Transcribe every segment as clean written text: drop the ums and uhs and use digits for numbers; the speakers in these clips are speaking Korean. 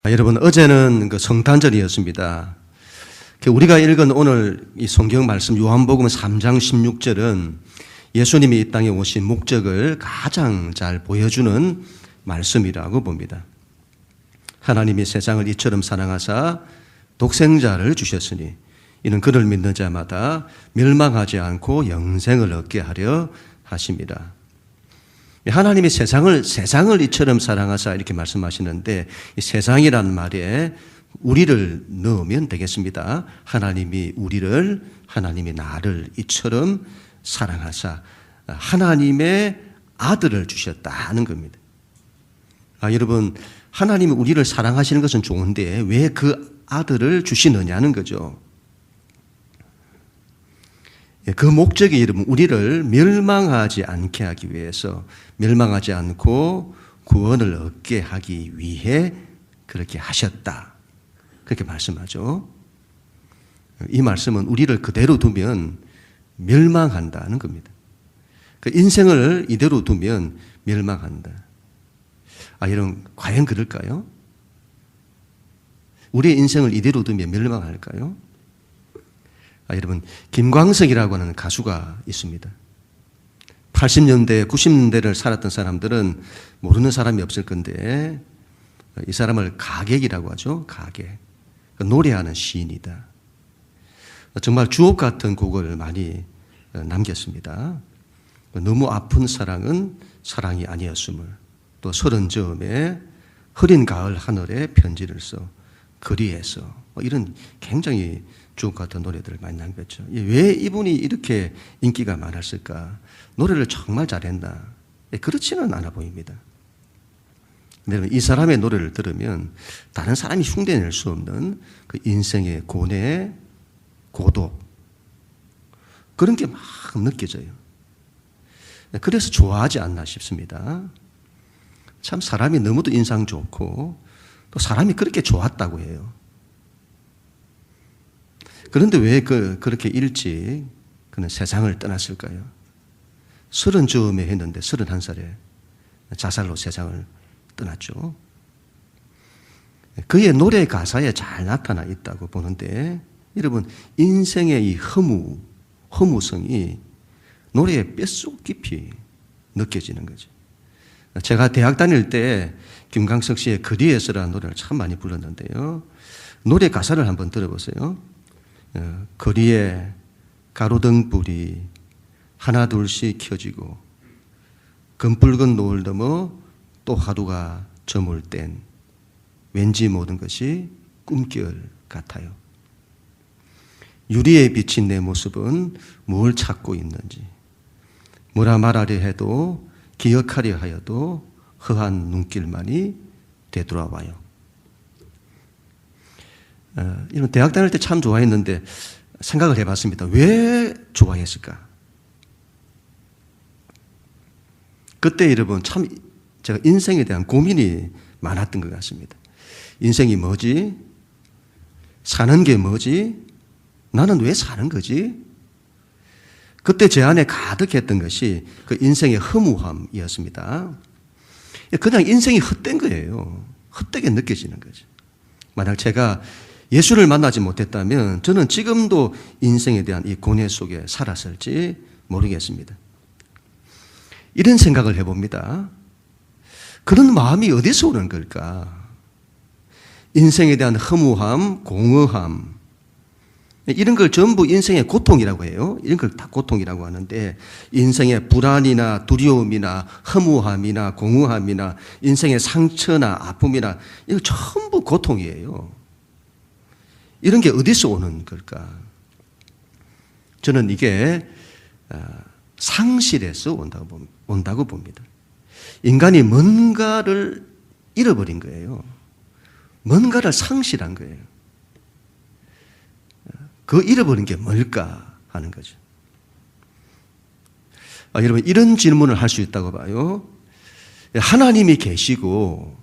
여러분, 어제는 그 성탄절이었습니다. 우리가 읽은 오늘 이 성경 말씀 요한복음 3장 16절은 예수님이 이 땅에 오신 목적을 가장 잘 보여주는 말씀이라고 봅니다. 하나님이 세상을 이처럼 사랑하사 독생자를 주셨으니 이는 그를 믿는 자마다 멸망하지 않고 영생을 얻게 하려 하십니다. 하나님이 세상을 이처럼 사랑하사 이렇게 말씀하시는데, 이 세상이란 말에 우리를 넣으면 되겠습니다. 하나님이 우리를, 하나님이 나를 이처럼 사랑하사 하나님의 아들을 주셨다는 겁니다. 여러분, 하나님이 우리를 사랑하시는 것은 좋은데 왜 그 아들을 주시느냐는 거죠. 그 목적이 여러분, 우리를 멸망하지 않게 하기 위해서, 멸망하지 않고 구원을 얻게 하기 위해 그렇게 하셨다, 그렇게 말씀하죠. 이 말씀은 우리를 그대로 두면 멸망한다는 겁니다. 그 인생을 이대로 두면 멸망한다. 여러분, 과연 그럴까요? 우리의 인생을 이대로 두면 멸망할까요? 여러분, 김광석이라고 하는 가수가 있습니다. 80년대, 90년대를 살았던 사람들은 모르는 사람이 없을 건데, 이 사람을 가객이라고 하죠. 가객. 노래하는 시인이다. 정말 주옥 같은 곡을 많이 남겼습니다. 너무 아픈 사랑은 사랑이 아니었음을, 또 서른 즈음에 흐린 가을 하늘에 편지를 써 거리에서, 이런 굉장히 주옥 같은 노래들을 많이 남겼죠. 왜 이분이 이렇게 인기가 많았을까? 노래를 정말 잘했나? 그렇지는 않아 보입니다. 근데 이 사람의 노래를 들으면 다른 사람이 흉내낼 수 없는 그 인생의 고뇌, 고독, 그런 게 막 느껴져요. 그래서 좋아하지 않나 싶습니다. 참 사람이 너무도 인상 좋고 또 사람이 그렇게 좋았다고 해요. 그런데 왜 그렇게 일찍 그는 세상을 떠났을까요? 30쯤에 했는데 31살에 자살로 세상을 떠났죠. 그의 노래 가사에 잘 나타나 있다고 보는데, 여러분, 인생의 이 허무성이 노래의 뼛속 깊이 느껴지는 거죠. 제가 대학 다닐 때 김광석 씨의 거리에서라는 노래를 참 많이 불렀는데요. 노래 가사를 한번 들어보세요. 거리에 가로등불이 하나 둘씩 켜지고 검붉은 노을 넘어 또 하루가 저물 땐 왠지 모든 것이 꿈결 같아요. 유리에 비친 내 모습은 뭘 찾고 있는지, 뭐라 말하려 해도 기억하려 하여도 허한 눈길만이 되돌아와요. 이런 대학 다닐 때 참 좋아했는데 생각을 해봤습니다. 왜 좋아했을까? 그때 여러분, 참 제가 인생에 대한 고민이 많았던 것 같습니다. 인생이 뭐지? 사는 게 뭐지? 나는 왜 사는 거지? 그때 제 안에 가득했던 것이 그 인생의 허무함이었습니다. 그냥 인생이 헛된 거예요. 헛되게 느껴지는 거죠. 만약 제가 예수를 만나지 못했다면 저는 지금도 인생에 대한 이 고뇌 속에 살았을지 모르겠습니다. 이런 생각을 해봅니다. 그런 마음이 어디서 오는 걸까? 인생에 대한 허무함, 공허함, 이런 걸 전부 인생의 고통이라고 해요. 이런 걸 다 고통이라고 하는데, 인생의 불안이나 두려움이나 허무함이나 공허함이나 인생의 상처나 아픔이나 이거 전부 고통이에요. 이런 게 어디서 오는 걸까? 저는 이게 상실에서 온다고 봅니다. 인간이 뭔가를 잃어버린 거예요. 뭔가를 상실한 거예요. 그 잃어버린 게 뭘까 하는 거죠. 여러분, 이런 질문을 할 수 있다고 봐요. 하나님이 계시고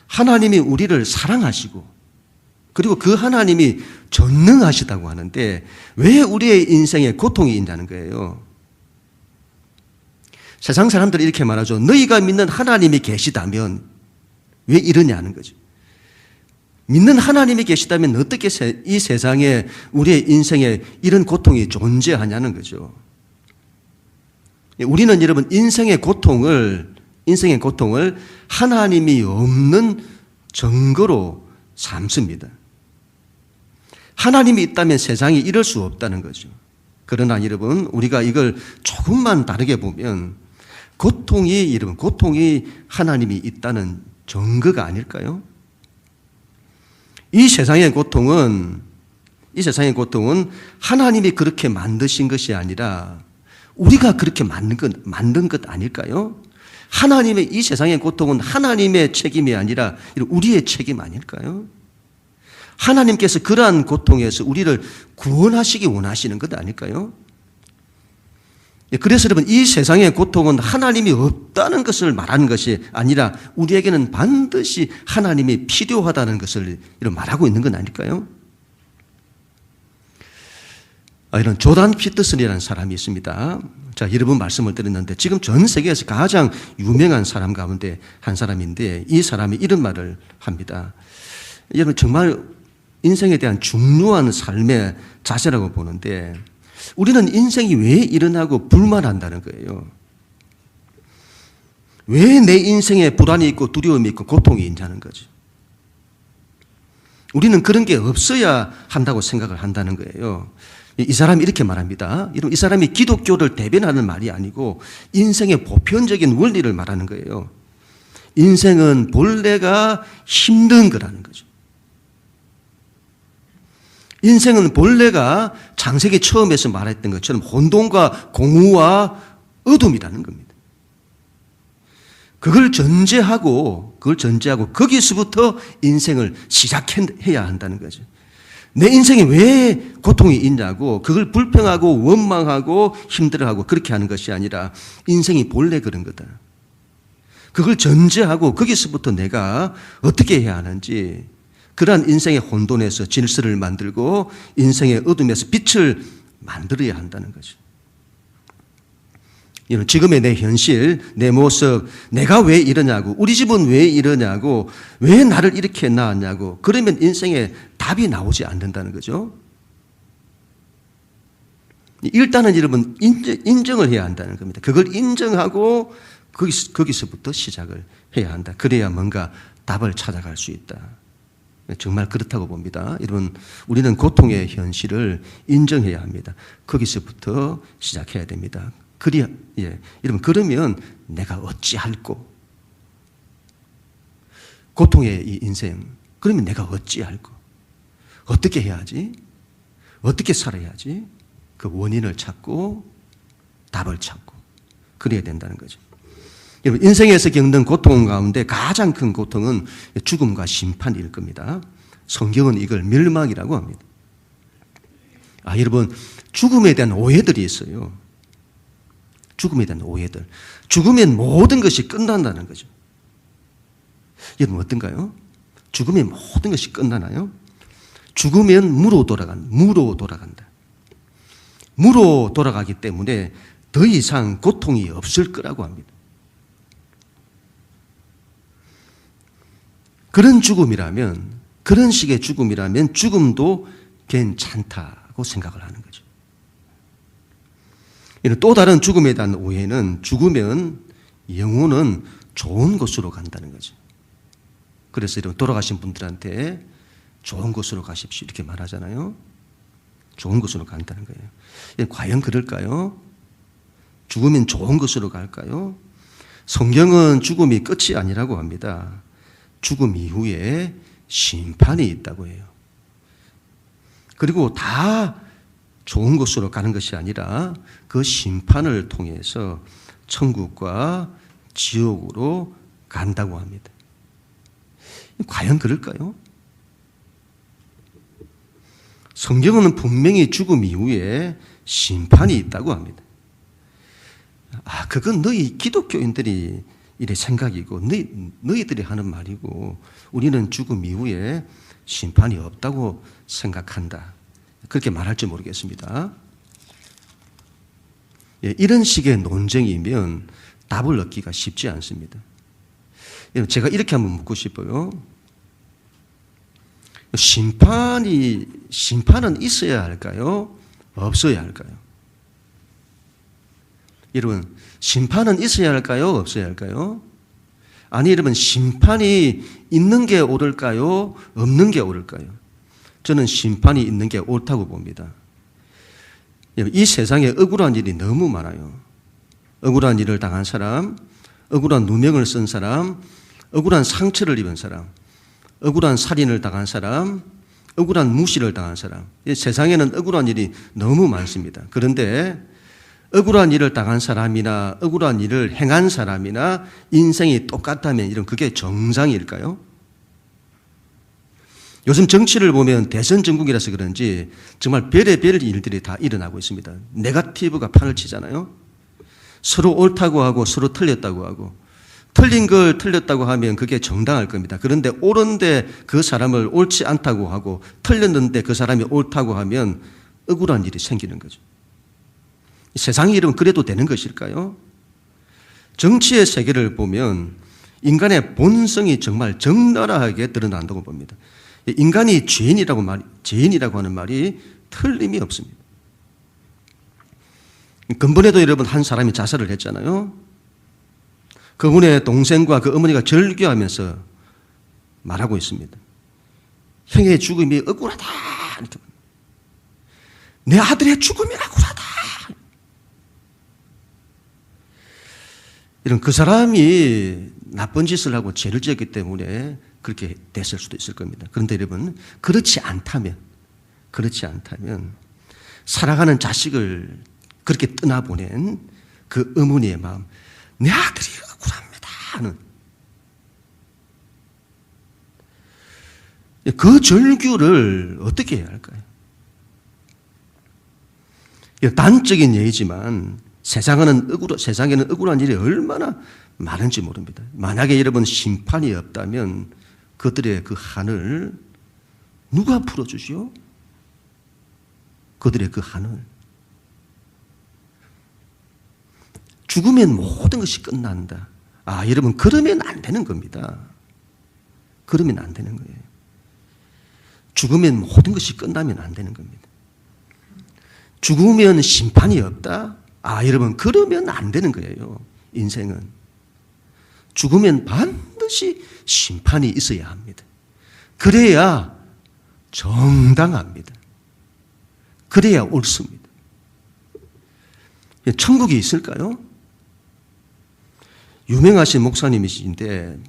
하나님이 우리를 사랑하시고 그리고 그 하나님이 전능하시다고 하는데 왜 우리의 인생에 고통이 있냐는 거예요. 세상 사람들이 이렇게 말하죠. 너희가 믿는 하나님이 계시다면 왜 이러냐는 거죠. 믿는 하나님이 계시다면 어떻게 이 세상에 우리의 인생에 이런 고통이 존재하냐는 거죠. 우리는 여러분 인생의 고통을 하나님이 없는 증거로 삼습니다. 하나님이 있다면 세상이 이럴 수 없다는 거죠. 그러나 여러분 우리가 이걸 조금만 다르게 보면 고통이 하나님이 있다는 증거가 아닐까요? 이 세상의 고통은 하나님이 그렇게 만드신 것이 아니라 우리가 그렇게 만든 것 아닐까요? 하나님의 이 세상의 고통은 하나님의 책임이 아니라 우리의 책임 아닐까요? 하나님께서 그러한 고통에서 우리를 구원하시기 원하시는 것 아닐까요? 그래서 여러분 이 세상의 고통은 하나님이 없다는 것을 말하는 것이 아니라 우리에게는 반드시 하나님이 필요하다는 것을 말하고 있는 건 아닐까요? 이런 조단 피터슨이라는 사람이 있습니다. 자, 여러분 말씀을 드렸는데 지금 전 세계에서 가장 유명한 사람 가운데 한 사람인데 이 사람이 이런 말을 합니다. 여러분 정말 인생에 대한 중요한 삶의 자세라고 보는데 우리는 인생이 왜 일어나고 불만한다는 거예요. 왜 내 인생에 불안이 있고 두려움이 있고 고통이 있냐는 거죠. 우리는 그런 게 없어야 한다고 생각을 한다는 거예요. 이 사람이 이렇게 말합니다. 이 사람이 기독교를 대변하는 말이 아니고 인생의 보편적인 원리를 말하는 거예요. 인생은 본래가 힘든 거라는 거죠. 인생은 본래가 창세기 처음에서 말했던 것처럼 혼돈과 공허와 어둠이라는 겁니다. 그걸 전제하고 거기서부터 인생을 시작해야 한다는 거죠. 내 인생에 왜 고통이 있냐고 그걸 불평하고 원망하고 힘들어하고 그렇게 하는 것이 아니라 인생이 본래 그런 거다. 그걸 전제하고 거기서부터 내가 어떻게 해야 하는지 그러한 인생의 혼돈에서 질서를 만들고 인생의 어둠에서 빛을 만들어야 한다는 거죠. 지금의 내 현실, 내 모습, 내가 왜 이러냐고, 우리 집은 왜 이러냐고, 왜 나를 이렇게 낳았냐고, 그러면 인생에 답이 나오지 않는다는 거죠. 일단은 여러분 인정을 해야 한다는 겁니다. 그걸 인정하고 거기서부터 시작을 해야 한다. 그래야 뭔가 답을 찾아갈 수 있다. 정말 그렇다고 봅니다. 여러분, 우리는 고통의 현실을 인정해야 합니다. 거기서부터 시작해야 됩니다. 여러분, 그러면 내가 어찌할꼬? 고통의 이 인생, 그러면 내가 어찌할꼬? 어떻게 해야지? 어떻게 살아야지? 그 원인을 찾고 답을 찾고 그래야 된다는 거죠. 여러분, 인생에서 겪는 고통 가운데 가장 큰 고통은 죽음과 심판일 겁니다. 성경은 이걸 멸망이라고 합니다. 여러분, 죽음에 대한 오해들이 있어요. 죽음에 대한 오해들. 죽으면 모든 것이 끝난다는 거죠. 여러분 어떤가요? 죽으면 모든 것이 끝나나요? 죽으면 무로 돌아간다. 무로 돌아가기 때문에 더 이상 고통이 없을 거라고 합니다. 그런 죽음이라면, 그런 식의 죽음이라면 죽음도 괜찮다고 생각을 하는 거죠. 또 다른 죽음에 대한 오해는 죽으면 영혼은 좋은 곳으로 간다는 거죠. 그래서 이런 돌아가신 분들한테 좋은 곳으로 가십시오 이렇게 말하잖아요. 좋은 곳으로 간다는 거예요. 과연 그럴까요? 죽으면 좋은 곳으로 갈까요? 성경은 죽음이 끝이 아니라고 합니다. 죽음 이후에 심판이 있다고 해요. 그리고 다 좋은 곳으로 가는 것이 아니라 그 심판을 통해서 천국과 지옥으로 간다고 합니다. 과연 그럴까요? 성경은 분명히 죽음 이후에 심판이 있다고 합니다. 그건 너희 기독교인들이 이래 생각이고 너희들이 하는 말이고 우리는 죽음 이후에 심판이 없다고 생각한다. 그렇게 말할지 모르겠습니다. 이런 식의 논쟁이면 답을 얻기가 쉽지 않습니다. 제가 이렇게 한번 묻고 싶어요. 심판은 있어야 할까요? 없어야 할까요? 여러분, 심판은 있어야 할까요? 없어야 할까요? 아니, 여러분, 심판이 있는 게 옳을까요? 없는 게 옳을까요? 저는 심판이 있는 게 옳다고 봅니다. 이 세상에 억울한 일이 너무 많아요. 억울한 일을 당한 사람, 억울한 누명을 쓴 사람, 억울한 상처를 입은 사람, 억울한 살인을 당한 사람, 억울한 무시를 당한 사람. 세상에는 억울한 일이 너무 많습니다. 그런데 억울한 일을 당한 사람이나 억울한 일을 행한 사람이나 인생이 똑같다면 이런 그게 정상일까요? 요즘 정치를 보면 대선 전국이라서 그런지 정말 별의별 일들이 다 일어나고 있습니다. 네거티브가 판을 치잖아요. 서로 옳다고 하고 서로 틀렸다고 하고, 틀린 걸 틀렸다고 하면 그게 정당할 겁니다. 그런데 옳은데 그 사람을 옳지 않다고 하고 틀렸는데 그 사람이 옳다고 하면 억울한 일이 생기는 거죠. 세상이 이러면 그래도 되는 것일까요? 정치의 세계를 보면 인간의 본성이 정말 적나라하게 드러난다고 봅니다. 인간이 죄인이라고 하는 말이 틀림이 없습니다. 근본에도 여러분 한 사람이 자살을 했잖아요. 그분의 동생과 그 어머니가 절규하면서 말하고 있습니다. 형의 죽음이 억울하다. 내 아들의 죽음이 억울하다. 이런 그 사람이 나쁜 짓을 하고 죄를 지었기 때문에 그렇게 됐을 수도 있을 겁니다. 그런데 여러분, 그렇지 않다면 살아가는 자식을 그렇게 떠나보낸 그 어머니의 마음, 내 아들이 억울합니다 하는 그 절규를 어떻게 해야 할까요? 단적인 예이지만 세상에는 억울한 일이 얼마나 많은지 모릅니다. 만약에 여러분 심판이 없다면 그들의 그 한을 누가 풀어주시오? 그들의 그 한을. 죽으면 모든 것이 끝난다. 아, 여러분, 그러면 안 되는 겁니다. 그러면 안 되는 거예요. 죽으면 모든 것이 끝나면 안 되는 겁니다. 죽으면 심판이 없다? 아, 여러분, 그러면 안 되는 거예요. 인생은. 죽으면 반드시 심판이 있어야 합니다. 그래야 정당합니다. 그래야 옳습니다. 천국이 있을까요? 유명하신 목사님이신데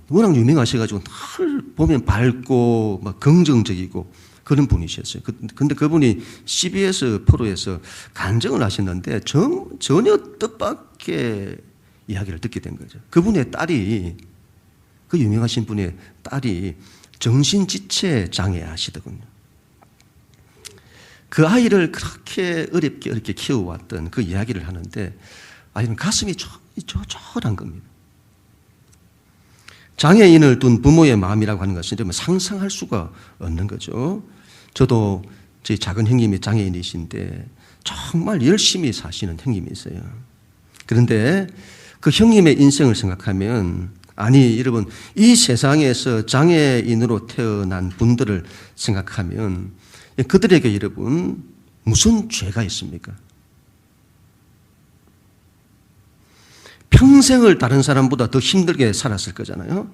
워낙 유명하셔가지고 늘 보면 밝고 막 긍정적이고 그런 분이셨어요. 근데 그분이 CBS 프로에서 간증을 하셨는데 전혀 뜻밖의 이야기를 듣게 된 거죠. 그분의 딸이, 그 유명하신 분의 딸이 정신지체 장애 하시더군요. 그 아이를 그렇게 어렵게 키워왔던 그 이야기를 하는데 아이는 가슴이 쫄쫄한 겁니다. 장애인을 둔 부모의 마음이라고 하는 것은 상상할 수가 없는 거죠. 저도 저희 작은 형님이 장애인이신데 정말 열심히 사시는 형님이 있어요. 그런데 그 형님의 인생을 생각하면, 아니 여러분, 이 세상에서 장애인으로 태어난 분들을 생각하면 그들에게 여러분 무슨 죄가 있습니까? 평생을 다른 사람보다 더 힘들게 살았을 거잖아요.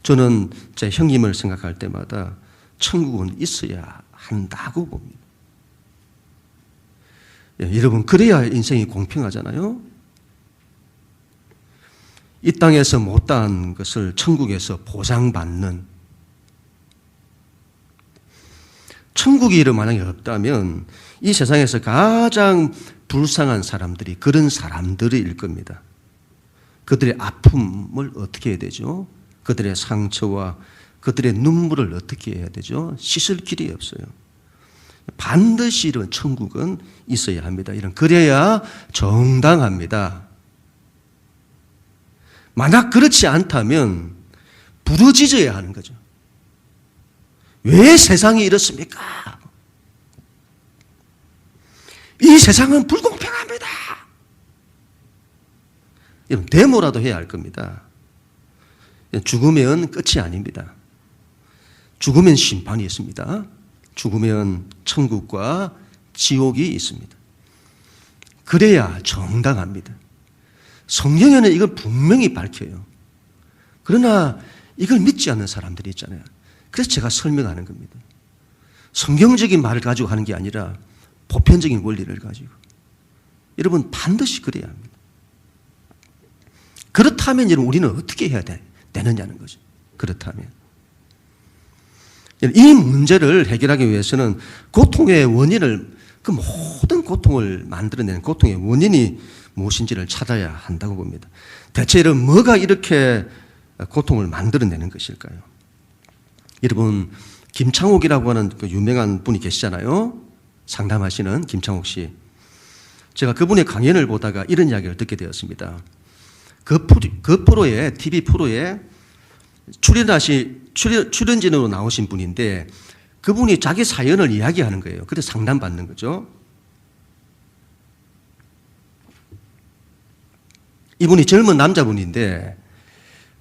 저는 제 형님을 생각할 때마다 천국은 있어야 한다고 봅니다. 여러분, 그래야 인생이 공평하잖아요. 이 땅에서 못다한 것을 천국에서 보상받는, 천국이 만약에 없다면 이 세상에서 가장 불쌍한 사람들이 그런 사람들일 겁니다. 그들의 아픔을 어떻게 해야 되죠? 그들의 상처와 그들의 눈물을 어떻게 해야 되죠? 씻을 길이 없어요. 반드시 이런 천국은 있어야 합니다. 그래야 정당합니다. 만약 그렇지 않다면 부르짖어야 하는 거죠. 왜 세상이 이렇습니까? 이 세상은 불공평합니다. 이런 데모라도 해야 할 겁니다. 죽으면 끝이 아닙니다. 죽으면 심판이 있습니다. 죽으면 천국과 지옥이 있습니다. 그래야 정당합니다. 성경에는 이걸 분명히 밝혀요. 그러나 이걸 믿지 않는 사람들이 있잖아요. 그래서 제가 설명하는 겁니다. 성경적인 말을 가지고 하는 게 아니라 보편적인 원리를 가지고. 여러분 반드시 그래야 합니다. 그렇다면 여러분 우리는 어떻게 해야 되느냐는 거죠. 그렇다면. 이 문제를 해결하기 위해서는 고통의 원인을, 그 모든 고통을 만들어내는 고통의 원인이 무엇인지를 찾아야 한다고 봅니다. 대체 여러분 뭐가 이렇게 고통을 만들어내는 것일까요? 여러분 김창옥이라고 하는 그 유명한 분이 계시잖아요. 상담하시는 김창옥 씨. 제가 그분의 강연을 보다가 이런 이야기를 듣게 되었습니다. 그 프로에, TV 프로에 출연진으로 나오신 분인데 그분이 자기 사연을 이야기하는 거예요. 그래서 상담받는 거죠. 이분이 젊은 남자분인데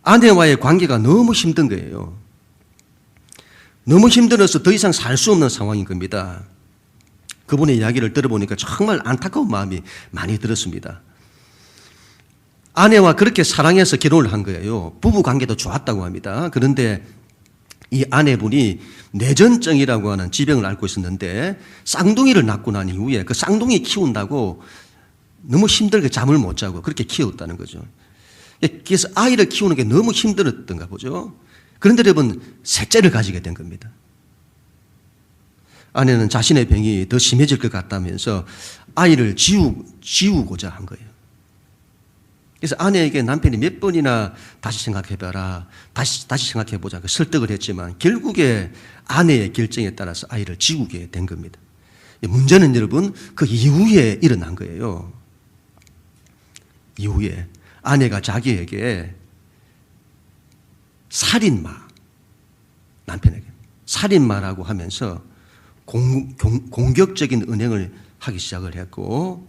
아내와의 관계가 너무 힘든 거예요. 너무 힘들어서 더 이상 살 수 없는 상황인 겁니다. 그분의 이야기를 들어보니까 정말 안타까운 마음이 많이 들었습니다. 아내와 그렇게 사랑해서 결혼을 한 거예요. 부부 관계도 좋았다고 합니다. 그런데 이 아내분이 뇌전증이라고 하는 지병을 앓고 있었는데 쌍둥이를 낳고 난 이후에 그 쌍둥이 키운다고 너무 힘들게 잠을 못 자고 그렇게 키웠다는 거죠. 그래서 아이를 키우는 게 너무 힘들었던가 보죠. 그런데 여러분 셋째를 가지게 된 겁니다. 아내는 자신의 병이 더 심해질 것 같다면서 아이를 지우고자 한 거예요. 그래서 아내에게 남편이 몇 번이나 다시 생각해봐라, 다시 생각해보자 설득을 했지만 결국에 아내의 결정에 따라서 아이를 지우게 된 겁니다. 문제는 여러분 그 이후에 일어난 거예요. 이후에 아내가 자기에게 살인마, 남편에게 살인마라고 하면서 공격적인 은행을 하기 시작을 했고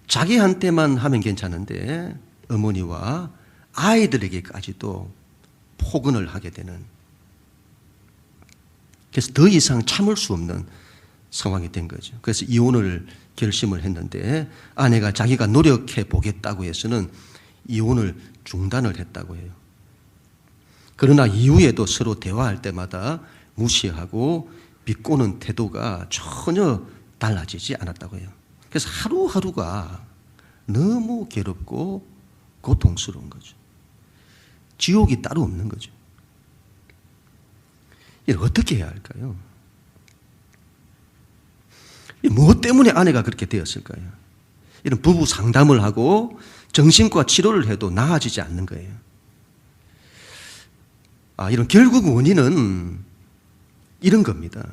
자기한테만 하면 괜찮은데 어머니와 아이들에게까지도 폭언을 하게 되는, 그래서 더 이상 참을 수 없는 상황이 된 거죠. 그래서 이혼을 결심을 했는데 아내가 자기가 노력해 보겠다고 해서는 이혼을 중단을 했다고 해요. 그러나 이후에도 서로 대화할 때마다 무시하고 비꼬는 태도가 전혀 달라지지 않았다고 해요. 그래서 하루하루가 너무 괴롭고 고통스러운 거죠. 지옥이 따로 없는 거죠. 이걸 어떻게 해야 할까요? 무엇 때문에 아내가 그렇게 되었을까요? 이런 부부 상담을 하고 정신과 치료를 해도 나아지지 않는 거예요. 이런 결국 원인은 이런 겁니다.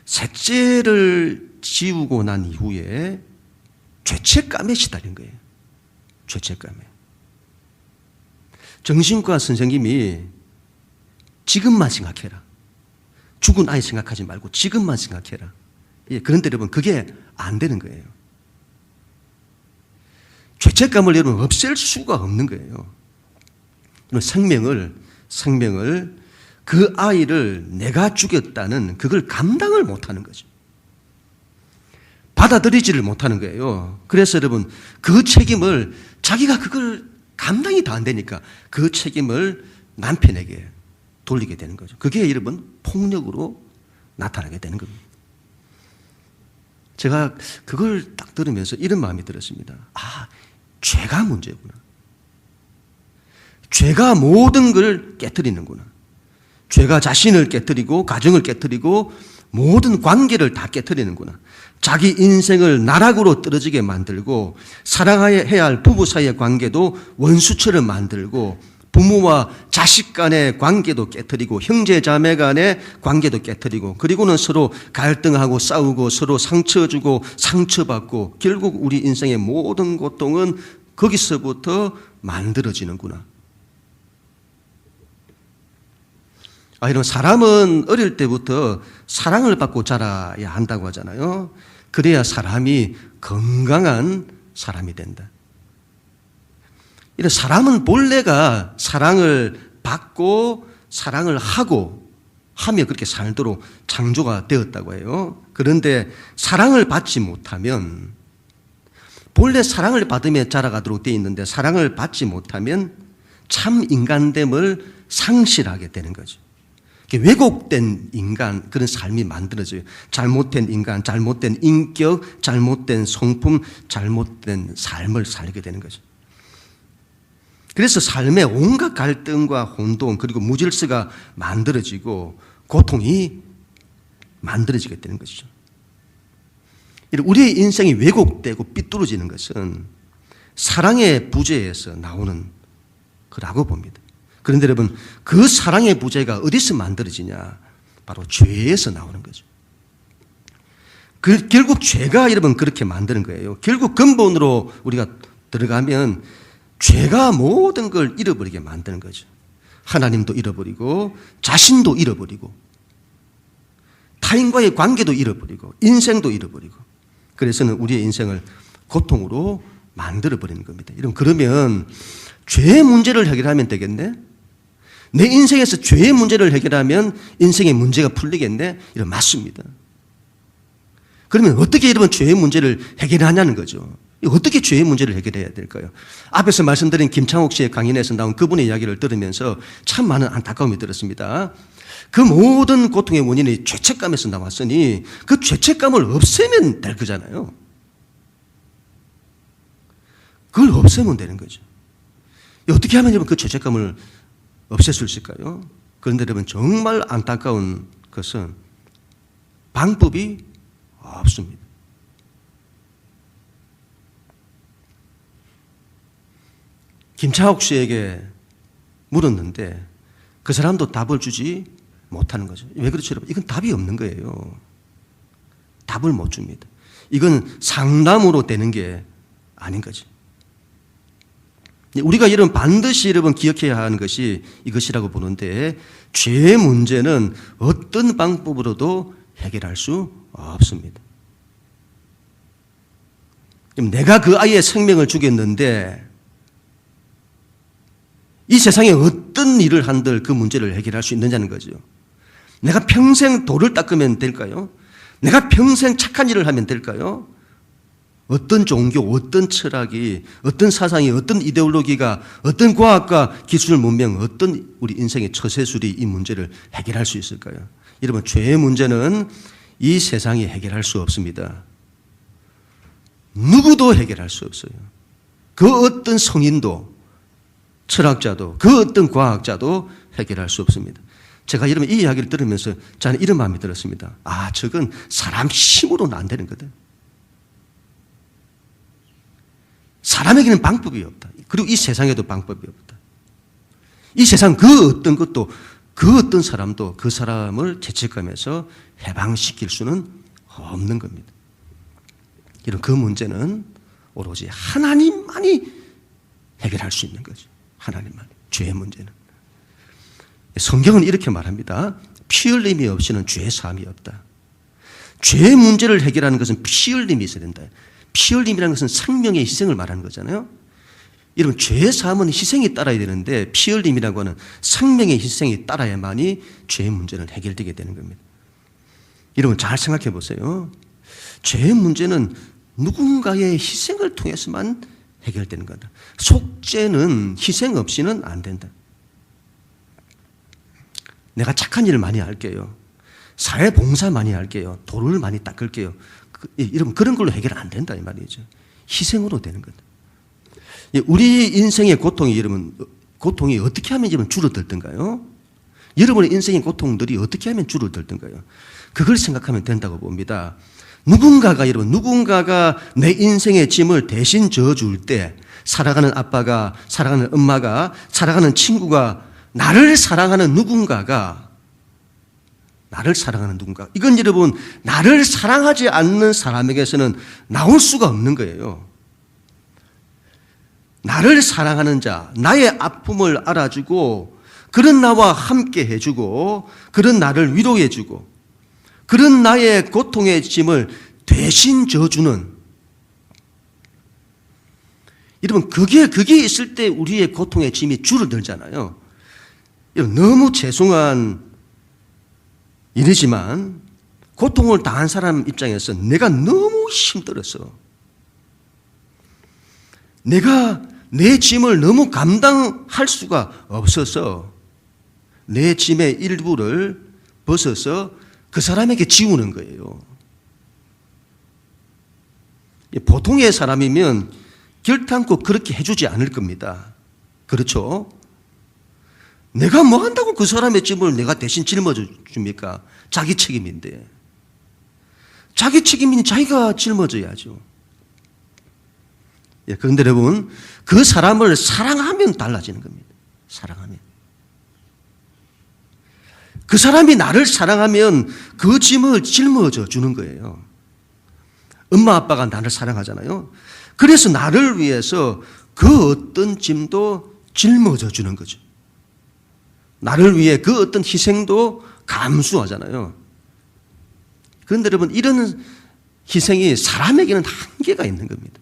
셋째를 지우고 난 이후에 죄책감에 시달린 거예요. 죄책감에. 정신과 선생님이 지금만 생각해라. 죽은 아이 생각하지 말고 지금만 생각해라. 그런데 여러분 그게 안 되는 거예요. 죄책감을 여러분 없앨 수가 없는 거예요. 생명을 그 아이를 내가 죽였다는 그걸 감당을 못하는 거죠. 받아들이지를 못하는 거예요. 그래서 여러분 그 책임을 자기가 그걸 감당이 다 안 되니까 그 책임을 남편에게 돌리게 되는 거죠. 그게 여러분 폭력으로 나타나게 되는 겁니다. 제가 그걸 딱 들으면서 이런 마음이 들었습니다. 죄가 문제구나. 죄가 모든 걸 깨트리는구나. 죄가 자신을 깨트리고 가정을 깨트리고 모든 관계를 다 깨트리는구나. 자기 인생을 나락으로 떨어지게 만들고 사랑해야 할 부부 사이의 관계도 원수처럼 만들고 부모와 자식 간의 관계도 깨트리고 형제 자매 간의 관계도 깨트리고 그리고는 서로 갈등하고 싸우고 서로 상처 주고 상처받고 결국 우리 인생의 모든 고통은 거기서부터 만들어지는구나. 이런 사람은 어릴 때부터 사랑을 받고 자라야 한다고 하잖아요. 그래야 사람이 건강한 사람이 된다. 이런 사람은 본래가 사랑을 받고 사랑을 하고 하며 그렇게 살도록 창조가 되었다고 해요. 그런데 사랑을 받지 못하면, 본래 사랑을 받으며 자라가도록 되어 있는데 사랑을 받지 못하면 참 인간됨을 상실하게 되는 거죠. 왜곡된 인간, 그런 삶이 만들어져요. 잘못된 인간, 잘못된 인격, 잘못된 성품, 잘못된 삶을 살게 되는 거죠. 그래서 삶에 온갖 갈등과 혼돈, 그리고 무질서가 만들어지고 고통이 만들어지게 되는 것이죠. 우리의 인생이 왜곡되고 삐뚤어지는 것은 사랑의 부재에서 나오는 거라고 봅니다. 그런데 여러분, 그 사랑의 부재가 어디서 만들어지냐? 바로 죄에서 나오는 거죠. 결국 죄가 여러분 그렇게 만드는 거예요. 결국 근본으로 우리가 들어가면 죄가 모든 걸 잃어버리게 만드는 거죠. 하나님도 잃어버리고 자신도 잃어버리고 타인과의 관계도 잃어버리고 인생도 잃어버리고, 그래서는 우리의 인생을 고통으로 만들어버리는 겁니다. 그러면 죄의 문제를 해결하면 되겠네? 내 인생에서 죄의 문제를 해결하면 인생의 문제가 풀리겠네? 맞습니다. 그러면 어떻게 여러분 죄의 문제를 해결하냐는 거죠. 어떻게 죄의 문제를 해결해야 될까요? 앞에서 말씀드린 김창옥 씨의 강연에서 나온 그분의 이야기를 들으면서 참 많은 안타까움이 들었습니다. 그 모든 고통의 원인이 죄책감에서 나왔으니 그 죄책감을 없애면 될 거잖아요. 그걸 없애면 되는 거죠. 어떻게 하면 여러분 그 죄책감을 없앨 수 있을까요? 그런데 여러분 정말 안타까운 것은 방법이 없습니다. 김창옥 씨에게 물었는데 그 사람도 답을 주지 못하는 거죠. 왜 그렇죠, 여러분? 이건 답이 없는 거예요. 답을 못 줍니다. 이건 상담으로 되는 게 아닌 거죠. 우리가 여러분 반드시 여러분 기억해야 하는 것이 이것이라고 보는데, 죄의 문제는 어떤 방법으로도 해결할 수 없습니다. 내가 그 아이의 생명을 죽였는데 이 세상에 어떤 일을 한들 그 문제를 해결할 수 있느냐는 거죠. 내가 평생 돌을 닦으면 될까요? 내가 평생 착한 일을 하면 될까요? 어떤 종교, 어떤 철학이, 어떤 사상이, 어떤 이데올로기가, 어떤 과학과 기술 문명, 어떤 우리 인생의 처세술이 이 문제를 해결할 수 있을까요? 여러분, 죄의 문제는 이 세상이 해결할 수 없습니다. 누구도 해결할 수 없어요. 그 어떤 성인도, 철학자도, 그 어떤 과학자도 해결할 수 없습니다. 제가 여러분 이 이야기를 들으면서 저는 이런 마음이 들었습니다. 아, 저건 사람 힘으로는 안 되는 거다. 사람에게는 방법이 없다. 그리고 이 세상에도 방법이 없다. 이 세상 그 어떤 것도, 그 어떤 사람도 그 사람을 죄책감에서 해방시킬 수는 없는 겁니다. 이런 그 문제는 오로지 하나님만이 해결할 수 있는 거죠. 하나님만이. 죄의 문제는. 성경은 이렇게 말합니다. 피 흘림이 없이는 죄 사함이 없다. 죄의 문제를 해결하는 것은 피 흘림이 있어야 된다. 피 흘림이라는 것은 생명의 희생을 말하는 거잖아요. 여러분, 죄의 사함은 희생이 따라야 되는데 피 흘림이라고 하는 생명의 희생이 따라야만이 죄의 문제는 해결되게 되는 겁니다. 여러분, 잘 생각해 보세요. 죄의 문제는 누군가의 희생을 통해서만 해결되는 거다. 속죄는 희생 없이는 안 된다. 내가 착한 일을 많이 할게요. 사회 봉사 많이 할게요. 도를 많이 닦을게요. 여러분, 그런 걸로 해결 안 된다 이 말이죠. 희생으로 되는 거다. 우리 인생의 고통이, 여러분, 고통이 어떻게 하면 여러분 줄어들던가요? 여러분의 인생의 고통들이 어떻게 하면 줄어들던가요? 그걸 생각하면 된다고 봅니다. 누군가가 내 인생의 짐을 대신 져줄 때, 사랑하는 아빠가, 사랑하는 엄마가, 사랑하는 친구가, 나를 사랑하는 누군가, 이건 여러분, 나를 사랑하지 않는 사람에게서는 나올 수가 없는 거예요. 나를 사랑하는 자, 나의 아픔을 알아주고, 그런 나와 함께 해주고, 그런 나를 위로해주고, 그런 나의 고통의 짐을 대신 져주는, 여러분, 그게 있을 때 우리의 고통의 짐이 줄어들잖아요. 너무 죄송한 이러지만 고통을 당한 사람 입장에서 내가 너무 힘들어서 내가 내 짐을 너무 감당할 수가 없어서 내 짐의 일부를 벗어서 그 사람에게 지우는 거예요. 보통의 사람이면 결단코 그렇게 해주지 않을 겁니다. 그렇죠? 내가 뭐 한다고 그 사람의 짐을 내가 대신 짊어져 줍니까? 자기 책임인데. 자기 책임인 자기가 짊어져야죠. 예, 그런데 여러분, 그 사람을 사랑하면 달라지는 겁니다. 사랑하면. 그 사람이 나를 사랑하면 그 짐을 짊어져 주는 거예요. 엄마 아빠가 나를 사랑하잖아요. 그래서 나를 위해서 그 어떤 짐도 짊어져 주는 거죠. 나를 위해 그 어떤 희생도 감수하잖아요. 그런데 여러분, 이런 희생이 사람에게는 한계가 있는 겁니다.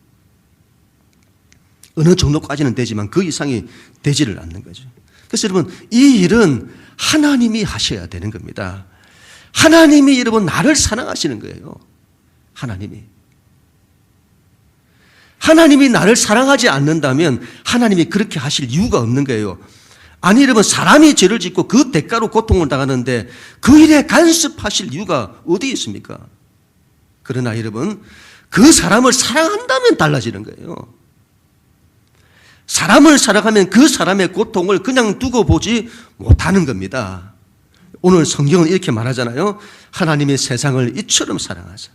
어느 정도까지는 되지만 그 이상이 되지를 않는 거죠. 그래서 여러분, 이 일은 하나님이 하셔야 되는 겁니다. 하나님이 여러분 나를 사랑하시는 거예요. 하나님이 나를 사랑하지 않는다면 하나님이 그렇게 하실 이유가 없는 거예요. 아니 여러분, 사람이 죄를 짓고 그 대가로 고통을 당하는데 그 일에 간섭하실 이유가 어디 있습니까? 그러나 여러분, 그 사람을 사랑한다면 달라지는 거예요. 사람을 사랑하면 그 사람의 고통을 그냥 두고 보지 못하는 겁니다. 오늘 성경은 이렇게 말하잖아요. 하나님이 세상을 이처럼 사랑하사.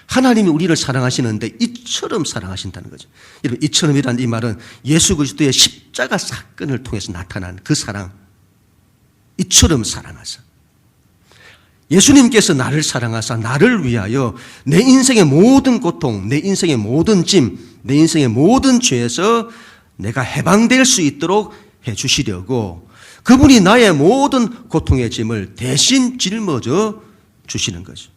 하나님이 우리를 사랑하시는데 이처럼 사랑하신다는 거죠. 여러분, 이처럼이란 이 말은 예수 그리스도의 십자가 사건을 통해서 나타난 그 사랑. 이처럼 사랑하사. 예수님께서 나를 사랑하사 나를 위하여 내 인생의 모든 고통, 내 인생의 모든 짐, 내 인생의 모든 죄에서 내가 해방될 수 있도록 해주시려고 그분이 나의 모든 고통의 짐을 대신 짊어져 주시는 거죠.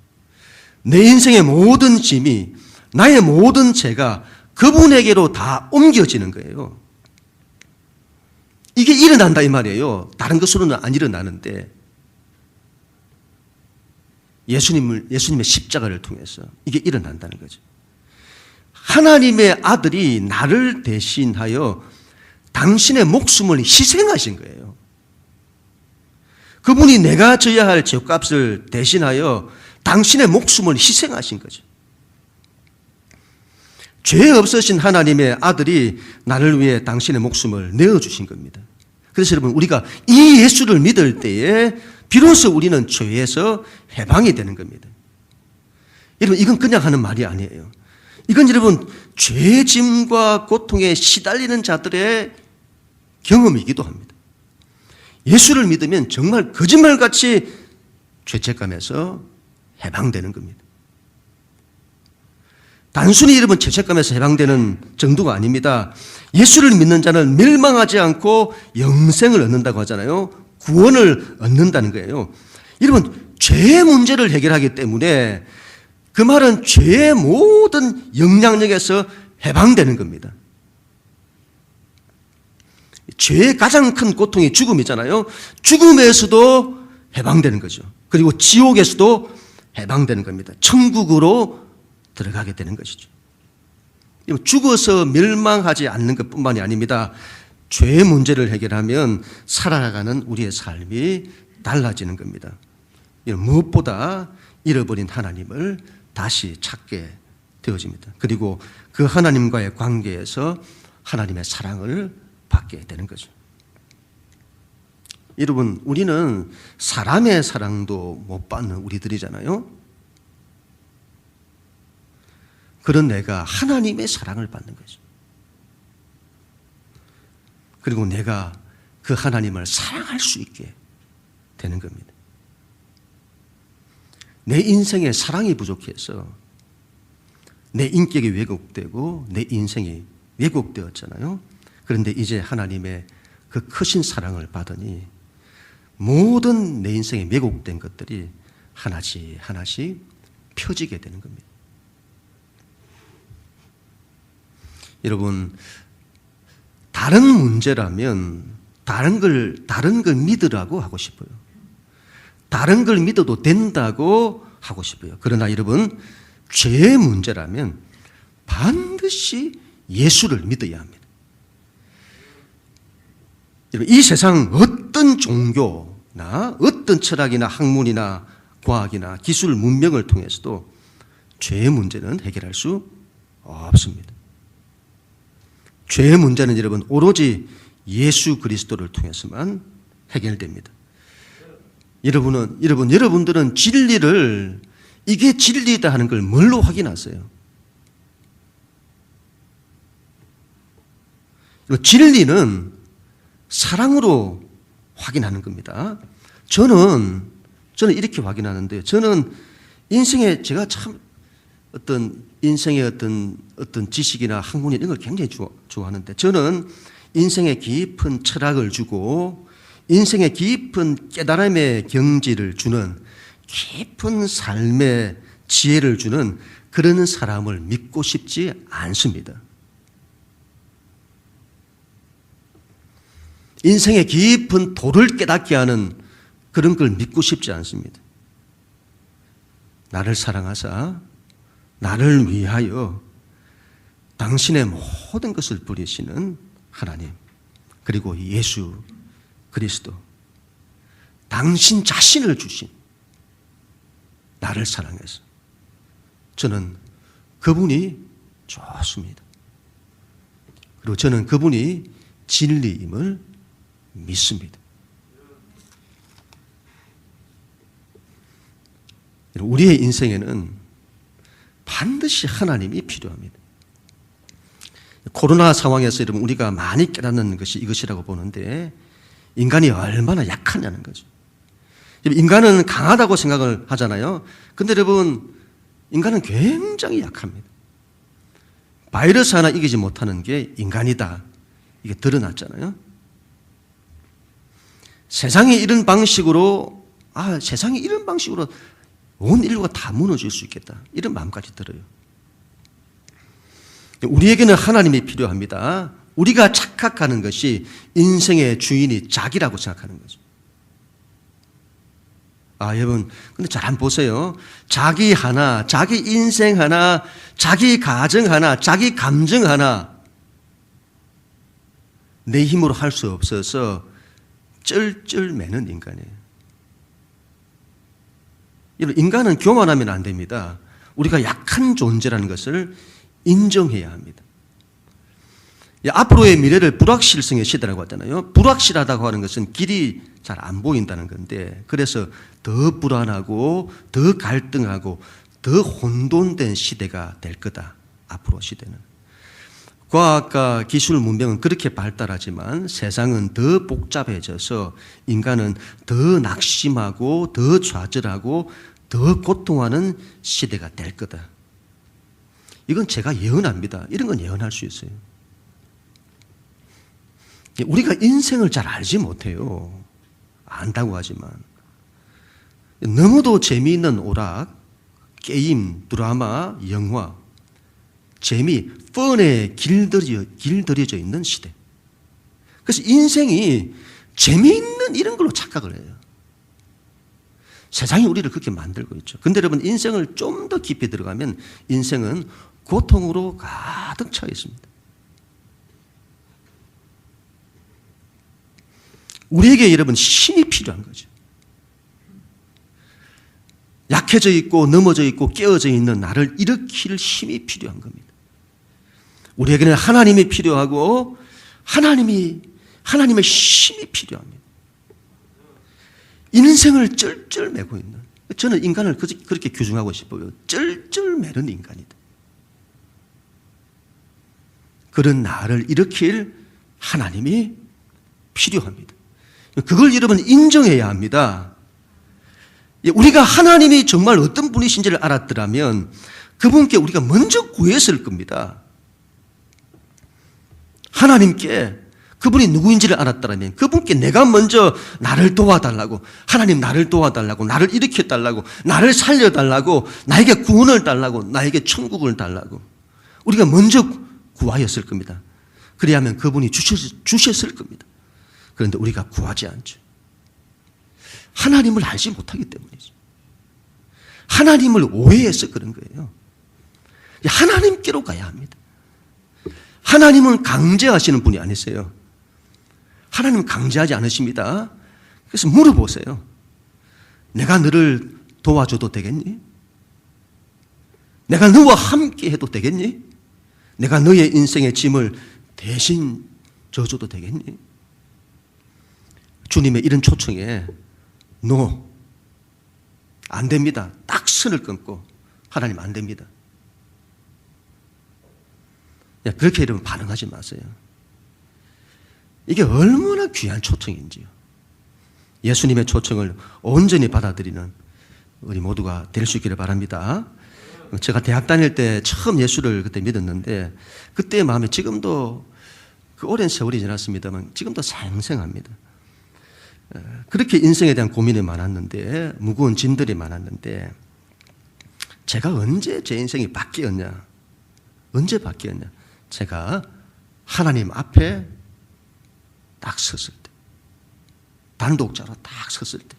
내 인생의 모든 짐이, 나의 모든 죄가 그분에게로 다 옮겨지는 거예요. 이게 일어난다 이 말이에요. 다른 것으로는 안 일어나는데 예수님의 십자가를 통해서 이게 일어난다는 거죠. 하나님의 아들이 나를 대신하여 당신의 목숨을 희생하신 거예요. 그분이 내가 져야 할 죄값을 대신하여 당신의 목숨을 희생하신 거죠. 죄 없으신 하나님의 아들이 나를 위해 당신의 목숨을 내어주신 겁니다. 그래서 여러분, 우리가 이 예수를 믿을 때에 비로소 우리는 죄에서 해방이 되는 겁니다. 여러분, 이건 그냥 하는 말이 아니에요. 이건 여러분, 죄짐과 고통에 시달리는 자들의 경험이기도 합니다. 예수를 믿으면 정말 거짓말같이 죄책감에서 해방되는 겁니다. 단순히 여러분 죄책감에서 해방되는 정도가 아닙니다. 예수를 믿는 자는 멸망하지 않고 영생을 얻는다고 하잖아요. 구원을 얻는다는 거예요. 여러분, 죄의 문제를 해결하기 때문에 그 말은 죄의 모든 영향력에서 해방되는 겁니다. 죄의 가장 큰 고통이 죽음이잖아요. 죽음에서도 해방되는 거죠. 그리고 지옥에서도 해방되는 겁니다. 천국으로 들어가게 되는 것이죠. 죽어서 멸망하지 않는 것뿐만이 아닙니다. 죄의 문제를 해결하면 살아가는 우리의 삶이 달라지는 겁니다. 무엇보다 잃어버린 하나님을 다시 찾게 되어집니다. 그리고 그 하나님과의 관계에서 하나님의 사랑을 받게 되는 거죠. 여러분, 우리는 사람의 사랑도 못 받는 우리들이잖아요. 그런 내가 하나님의 사랑을 받는 거죠. 그리고 내가 그 하나님을 사랑할 수 있게 되는 겁니다. 내 인생에 사랑이 부족해서 내 인격이 왜곡되고 내 인생이 왜곡되었잖아요. 그런데 이제 하나님의 그 크신 사랑을 받으니 모든 내 인생에 왜곡된 것들이 하나씩 하나씩 펴지게 되는 겁니다. 여러분, 다른 문제라면 다른 걸 믿으라고 하고 싶어요. 다른 걸 믿어도 된다고 하고 싶어요. 그러나 여러분, 죄의 문제라면 반드시 예수를 믿어야 합니다. 이 세상 어떤 종교나 어떤 철학이나 학문이나 과학이나 기술, 문명을 통해서도 죄의 문제는 해결할 수 없습니다. 죄의 문제는 여러분 오로지 예수 그리스도를 통해서만 해결됩니다. 여러분들은 진리를 이게 진리다 하는 걸 뭘로 확인하세요? 진리는 사랑으로 확인하는 겁니다. 저는 이렇게 확인하는데요. 저는 인생에 제가 참 어떤 인생의 어떤 지식이나 학문이 이런 걸 굉장히 좋아하는데 저는 인생의 깊은 철학을 주고 인생의 깊은 깨달음의 경지를 주는 깊은 삶의 지혜를 주는 그런 사람을 믿고 싶지 않습니다. 인생의 깊은 도를 깨닫게 하는 그런 걸 믿고 싶지 않습니다. 나를 사랑하사 나를 위하여 당신의 모든 것을 부리시는 하나님, 그리고 예수 그리스도, 당신 자신을 주신 나를 사랑해서 저는 그분이 좋습니다. 그리고 저는 그분이 진리임을 믿습니다. 우리의 인생에는 반드시 하나님이 필요합니다. 코로나 상황에서 여러분 우리가 많이 깨닫는 것이 이것이라고 보는데 인간이 얼마나 약하냐는 거죠. 인간은 강하다고 생각을 하잖아요. 근데 여러분 인간은 굉장히 약합니다. 바이러스 하나 이기지 못하는 게 인간이다. 이게 드러났잖아요. 세상이 이런 방식으로 온 인류가 다 무너질 수 있겠다. 이런 마음까지 들어요. 우리에게는 하나님이 필요합니다. 우리가 착각하는 것이 인생의 주인이 자기라고 생각하는 거죠. 여러분, 근데 잘 한번 보세요. 자기 하나, 자기 인생 하나, 자기 가정 하나, 자기 감정 하나, 내 힘으로 할 수 없어서 쩔쩔매는 인간이에요. 인간은 교만하면 안 됩니다. 우리가 약한 존재라는 것을 인정해야 합니다. 앞으로의 미래를 불확실성의 시대라고 하잖아요. 불확실하다고 하는 것은 길이 잘 안 보인다는 건데, 그래서 더 불안하고 더 갈등하고 더 혼돈된 시대가 될 거다. 앞으로 시대는. 과학과 기술 문명은 그렇게 발달하지만 세상은 더 복잡해져서 인간은 더 낙심하고 더 좌절하고 더 고통하는 시대가 될 거다. 이건 제가 예언합니다. 이런 건 예언할 수 있어요. 우리가 인생을 잘 알지 못해요. 안다고 하지만. 너무도 재미있는 오락, 게임, 드라마, 영화, 재미, 펀에 길들여져 있는 시대. 그래서 인생이 재미있는 이런 걸로 착각을 해요. 세상이 우리를 그렇게 만들고 있죠. 근데 여러분, 인생을 좀 더 깊이 들어가면 인생은 고통으로 가득 차 있습니다. 우리에게 여러분 힘이 필요한 거죠. 약해져 있고 넘어져 있고 깨어져 있는 나를 일으킬 힘이 필요한 겁니다. 우리에게는 하나님이 필요하고 하나님의 힘이 필요합니다. 인생을 쩔쩔매고 있는, 저는 인간을 그렇게 규정하고 싶어요. 쩔쩔매는 인간이다. 그런 나를 일으킬 하나님이 필요합니다. 그걸 여러분 인정해야 합니다. 우리가 하나님이 정말 어떤 분이신지를 알았더라면 그분께 우리가 먼저 구했을 겁니다. 하나님께 그분이 누구인지를 알았더라면 그분께 내가 먼저 나를 도와달라고, 하나님 나를 도와달라고, 나를 일으켜달라고, 나를 살려달라고, 나에게 구원을 달라고, 나에게 천국을 달라고 우리가 먼저 구하였을 겁니다. 그래야면 그분이 주셨을 겁니다. 그런데 우리가 구하지 않죠. 하나님을 알지 못하기 때문이죠. 하나님을 오해해서 그런 거예요. 하나님께로 가야 합니다. 하나님은 강제하시는 분이 아니세요. 하나님은 강제하지 않으십니다. 그래서 물어보세요. 내가 너를 도와줘도 되겠니? 내가 너와 함께 해도 되겠니? 내가 너의 인생의 짐을 대신 져줘도 되겠니? 주님의 이런 초청에 No, 안 됩니다. 딱 선을 끊고 하나님 안 됩니다. 그렇게 여러분 반응하지 마세요. 이게 얼마나 귀한 초청인지요. 예수님의 초청을 온전히 받아들이는 우리 모두가 될 수 있기를 바랍니다. 제가 대학 다닐 때 처음 예수를 그때 믿었는데 그때의 마음이 지금도 그 오랜 세월이 지났습니다만 지금도 생생합니다. 그렇게 인생에 대한 고민이 많았는데 무거운 짐들이 많았는데 제가 언제 제 인생이 바뀌었냐? 언제 바뀌었냐? 제가 하나님 앞에 딱 섰을 때, 단독자로 딱 섰을 때,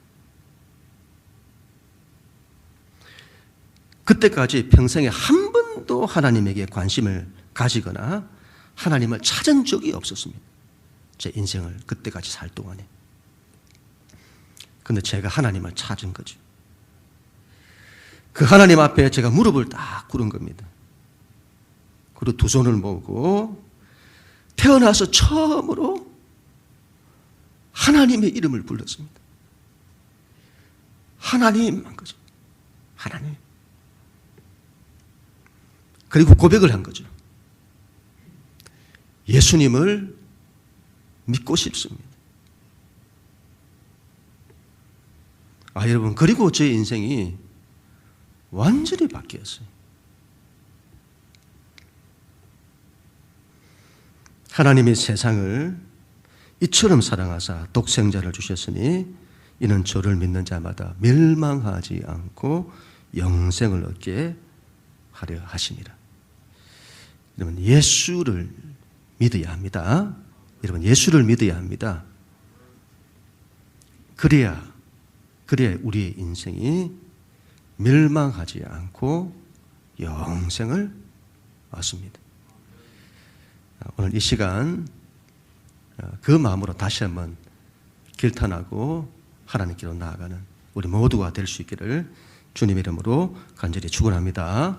그때까지 평생에 한 번도 하나님에게 관심을 가지거나 하나님을 찾은 적이 없었습니다. 제 인생을 그때까지 살 동안에. 근데 제가 하나님을 찾은 거죠. 그 하나님 앞에 제가 무릎을 딱 꿇은 겁니다. 그리고 두 손을 모으고 태어나서 처음으로 하나님의 이름을 불렀습니다. 하나님 한 거죠. 하나님. 그리고 고백을 한 거죠. 예수님을 믿고 싶습니다. 여러분, 그리고 제 인생이 완전히 바뀌었어요. 하나님이 세상을 이처럼 사랑하사 독생자를 주셨으니 이는 저를 믿는 자마다 멸망하지 않고 영생을 얻게 하려 하시니라. 여러분, 예수를 믿어야 합니다. 여러분, 예수를 믿어야 합니다. 그래야 우리의 인생이 멸망하지 않고 영생을 얻습니다. 오늘 이 시간 그 마음으로 다시 한번 결단하고 하나님께로 나아가는 우리 모두가 될 수 있기를 주님의 이름으로 간절히 축원합니다.